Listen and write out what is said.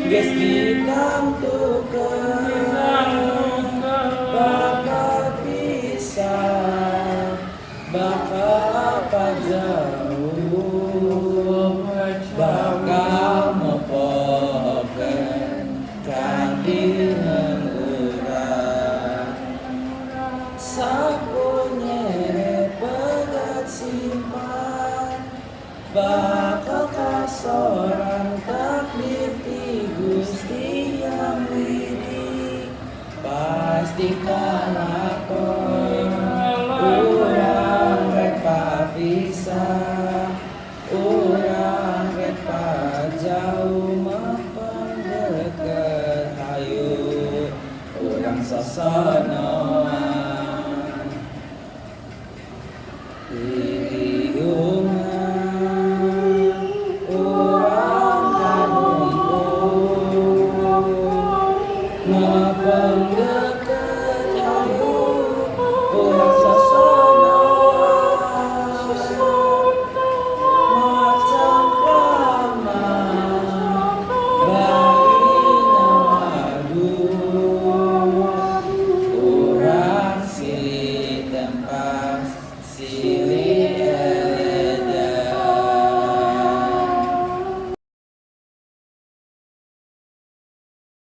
Geus ditantukeun bakal pisah bakal pajauh bakal mopokeun kadieu urang sapunyere pegat simpan bakal kasorang takdir ti Gusti Yang Widi pasti kalakon urang rek papisah urang rek pajauh mampang deket hayu urang sosonoan